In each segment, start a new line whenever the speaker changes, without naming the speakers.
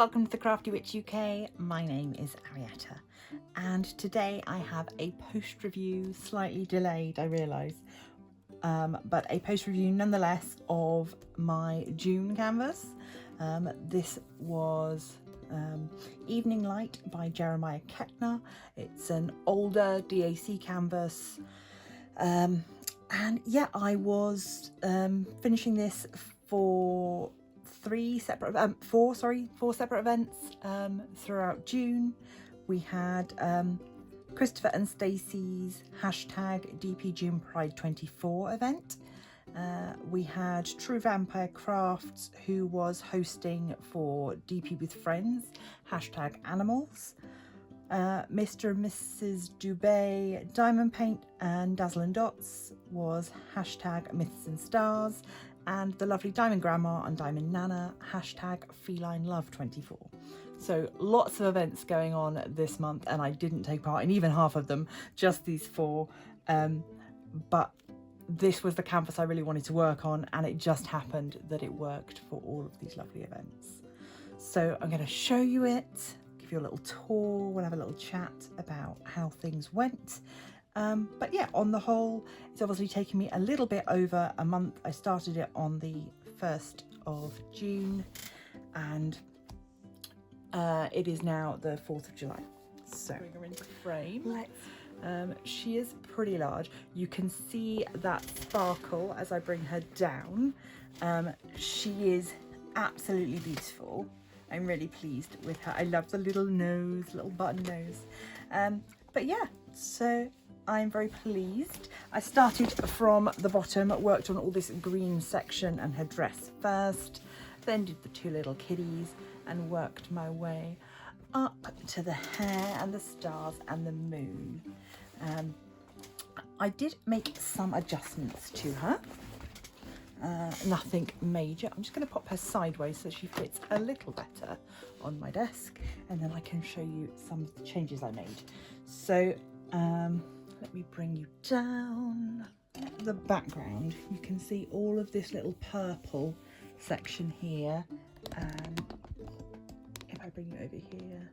welcome to the Crafty Witch UK. My name is Arietta, and today I have a post review, slightly delayed, I realise, but a post review nonetheless of my June canvas. This was Evening Light by Jeremiah Ketner. It's an older DAC canvas, and yeah, I was finishing this for four separate events throughout June. We had Christopher and Stacey's hashtag DP June Pride 24 event. We had True Vampire Crafts, who was hosting for DP with Friends, hashtag Animals. Mr. and Mrs. Dubé Diamond Paint and Dazzle and Dots was hashtag Myths and Stars, and the lovely Diamond Grandma and Diamond Nana, hashtag Feline Love 24. So lots of events going on this month, and I didn't take part in even half of them, just these four. But this was the canvas I really wanted to work on, and it just happened that it worked for all of these lovely events. So I'm going to show you it, give you a little tour, we'll have a little chat about how things went. But yeah, on the whole, it's obviously taken me a little bit over a month. I started it on the 1st of June, and it is now the 4th of July. So bring her into frame. Let's. She is pretty large. You can see that sparkle as I bring her down. She is absolutely beautiful. I'm really pleased with her. I love the little nose, little button nose. But yeah, so I'm very pleased. I started from the bottom, worked on all this green section and her dress first, then did the two little kiddies and worked my way up to the hair and the stars and the moon. I did make some adjustments to her, nothing major. I'm just going to pop her sideways so she fits a little better on my desk, and then I can show you some of the changes I made. So let me bring you down. The background, you can see all of this little purple section here, and if I bring you over here,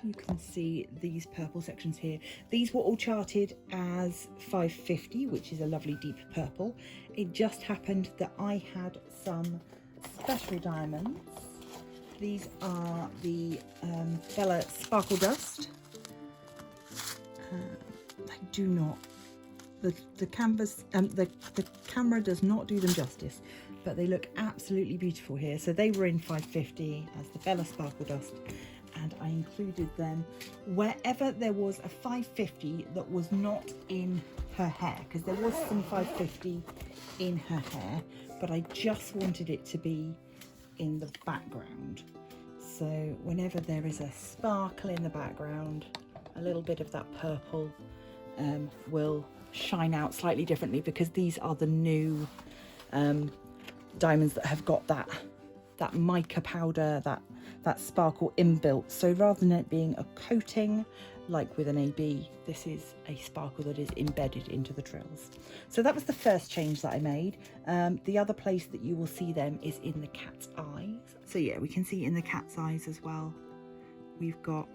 you can see these purple sections here. These were all charted as 550, which is a lovely deep purple. It just happened that I had some special diamonds. These are the Bella Sparkle Dust. I do not, the canvas, the camera does not do them justice, but they look absolutely beautiful here. So they were in 550 as the Bella Sparkle Dust, and I included them wherever there was a 550 that was not in her hair, because there was some 550 in her hair, but I just wanted it to be in the background. So whenever there is a sparkle in the background, a little bit of that purple will shine out slightly differently, because these are the new diamonds that have got that mica powder, that sparkle inbuilt. So rather than it being a coating like with an AB, this is a sparkle that is embedded into the drills. So that was the first change that I made. The other place that you will see them is in the cat's eyes. So yeah, we can see in the cat's eyes as well, we've got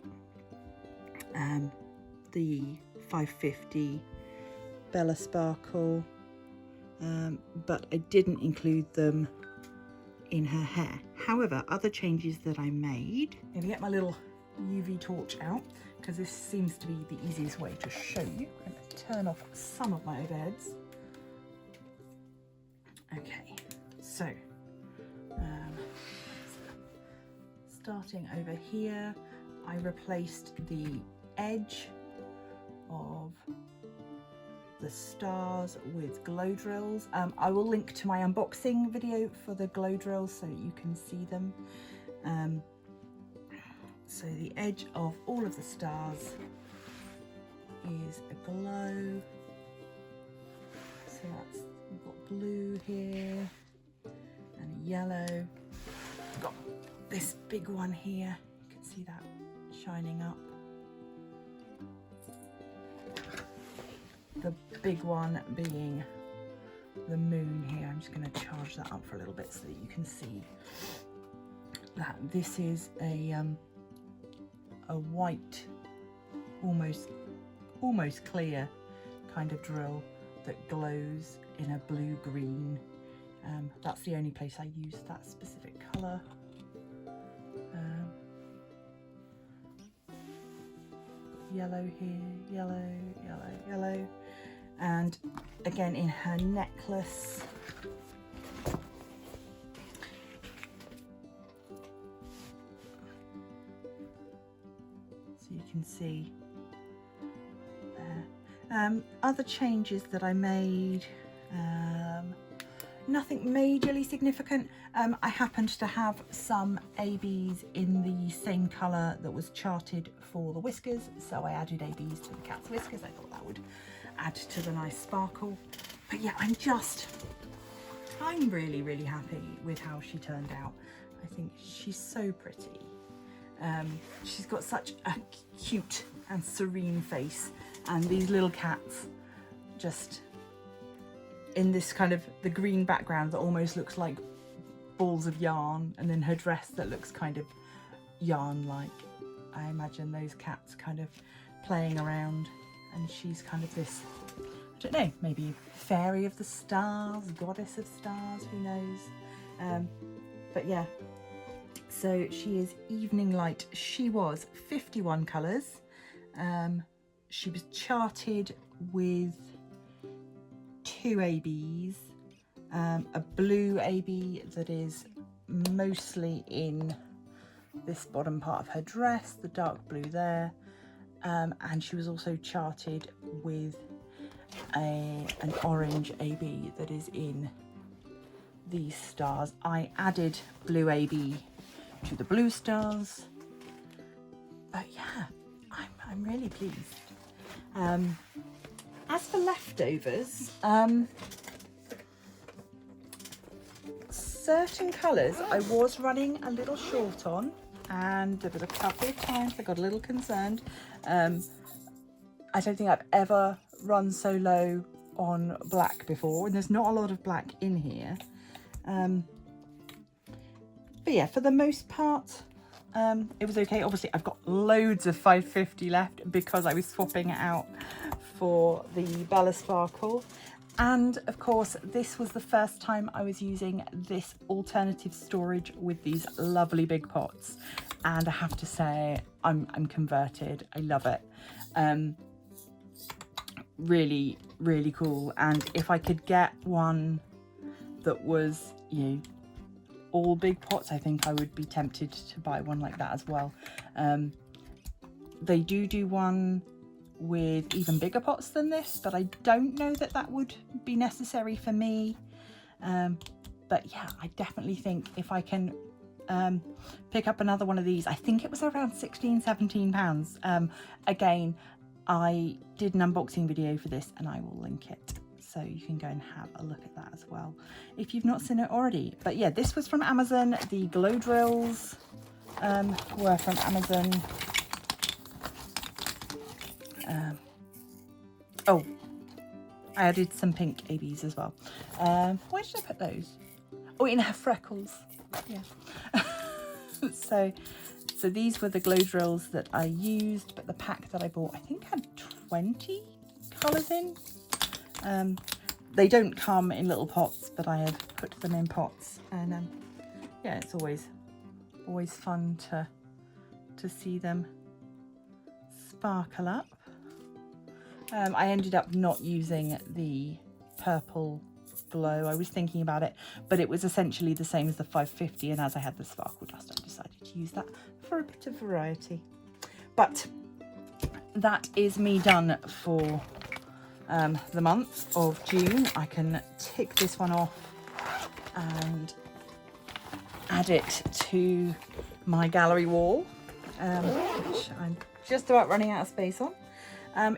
the 550 Bella Sparkle, but I didn't include them in her hair. However, other changes that I made, I'm going to get my little UV torch out, because this seems to be the easiest way to show you. I'm going to turn off some of my overheads. Okay, so starting over here, I replaced the edge of the stars with glow drills. I will link to my unboxing video for the glow drills so that you can see them. So the edge of all of the stars is a glow. So that's, we've got blue here and yellow. We've got this big one here. You can see that shining up. The big one being the moon here. I'm just going to charge that up for a little bit so that you can see that this is a white, almost clear kind of drill that glows in a blue-green. That's the only place I use that specific colour. Yellow here, yellow, yellow, yellow, and again in her necklace. So you can see there. Other changes that I made, nothing majorly significant. I happened to have some ABs in the same colour that was charted for the whiskers, so I added ABs to the cat's whiskers. I thought that would add to the nice sparkle. But yeah, I'm really happy with how she turned out. I think she's so pretty. She's got such a cute and serene face, and these little cats just in this kind of the green background that almost looks like balls of yarn, and then her dress that looks kind of yarn-like. I imagine those cats kind of playing around, and she's kind of this, I don't know, maybe fairy of the stars, goddess of stars, who knows. But yeah, so she is Evening Light. She was 51 colours. She was charted with 2 ABs, a blue AB that is mostly in this bottom part of her dress, the dark blue there, and she was also charted with an orange AB that is in these stars. I added blue AB to the blue stars, but yeah, I'm really pleased. As for leftovers, certain colours I was running a little short on, and there was a couple of times I got a little concerned. I don't think I've ever run so low on black before, and there's not a lot of black in here. But yeah, for the most part, it was okay. Obviously, I've got loads of 550 left because I was swapping it out for the Bella Sparkle. And of course, this was the first time I was using this alternative storage with these lovely big pots. And I have to say, I'm converted. I love it. Really, really cool. And if I could get one that was, you know, all big pots, I think I would be tempted to buy one like that as well. They do one with even bigger pots than this, but I don't know that that would be necessary for me. But yeah, I definitely think if I can pick up another one of these, I think it was around 16-17 pounds. Again, I did an unboxing video for this and I will link it, so you can go and have a look at that as well if you've not seen it already. But yeah, this was from Amazon. The glow drills were from Amazon. Oh, I added some pink ABs as well. Where did I put those? Oh, in her freckles. Yeah. So these were the glow drills that I used, but the pack that I bought, I think, had 20 colours in. They don't come in little pots, but I have put them in pots, and yeah, it's always fun to see them sparkle up. I ended up not using the purple glow. I was thinking about it, but it was essentially the same as the 550, and as I had the sparkle dust, I decided to use that for a bit of variety. But that is me done for the month of June. I can tick this one off and add it to my gallery wall, which I'm just about running out of space on.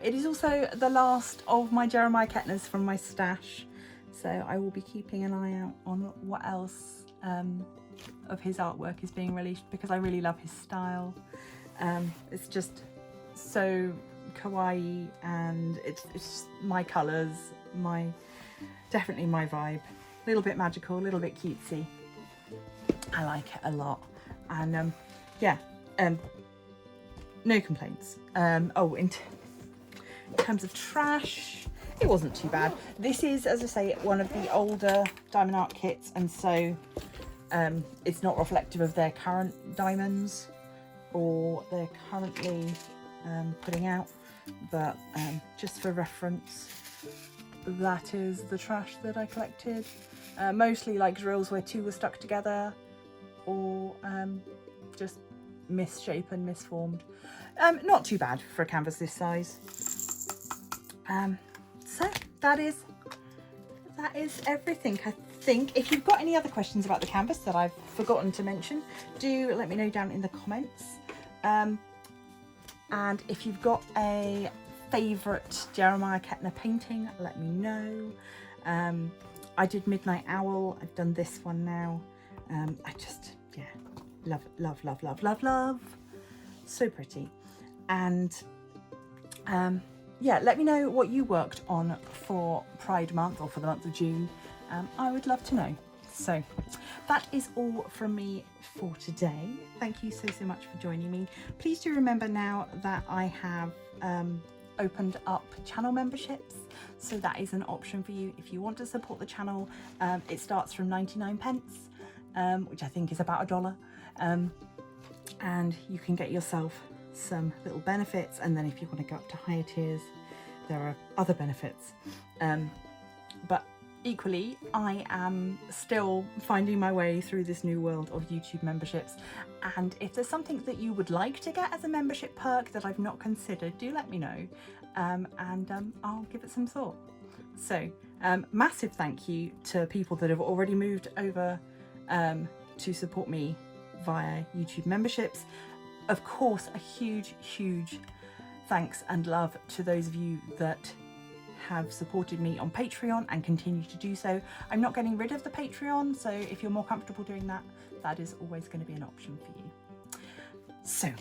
It is also the last of my Jeremiah Ketners from my stash, so I will be keeping an eye out on what else of his artwork is being released, because I really love his style. It's just so kawaii, and it's my colours, definitely my vibe. A little bit magical, a little bit cutesy. I like it a lot, and yeah, no complaints. Oh, in terms of trash, it wasn't too bad. This is, as I say, one of the older diamond art kits, and so it's not reflective of their current diamonds or they're currently putting out, but just for reference, that is the trash that I collected. Mostly like drills where two were stuck together, or just misshapen, misformed. Not too bad for a canvas this size. So that is everything, I think. If you've got any other questions about the canvas that I've forgotten to mention, do let me know down in the comments. And if you've got a favourite Jeremiah Ketner painting, let me know. I did Midnight Owl. I've done this one now. I just, yeah, love, love, love, love, love, love. So pretty. And yeah, let me know what you worked on for Pride Month or for the month of June. I would love to know. So that is all from me for today. Thank you so much for joining me. Please do remember now that I have opened up channel memberships, so that is an option for you if you want to support the channel. It starts from 99p, which I think is about $1, and you can get yourself some little benefits, and then if you want to go up to higher tiers, there are other benefits. But equally, I am still finding my way through this new world of YouTube memberships, and if there's something that you would like to get as a membership perk that I've not considered, do let me know, and I'll give it some thought. So massive thank you to people that have already moved over to support me via YouTube memberships. Of course, a huge thanks and love to those of you that have supported me on Patreon and continue to do so. I'm not getting rid of the Patreon, so if you're more comfortable doing that, that is always going to be an option for you. So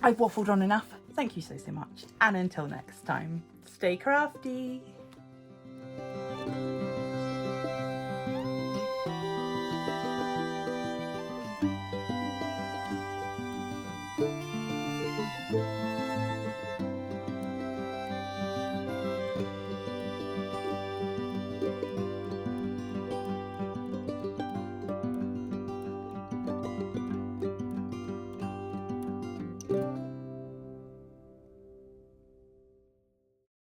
I've waffled on enough. Thank you so much, and until next time, stay crafty.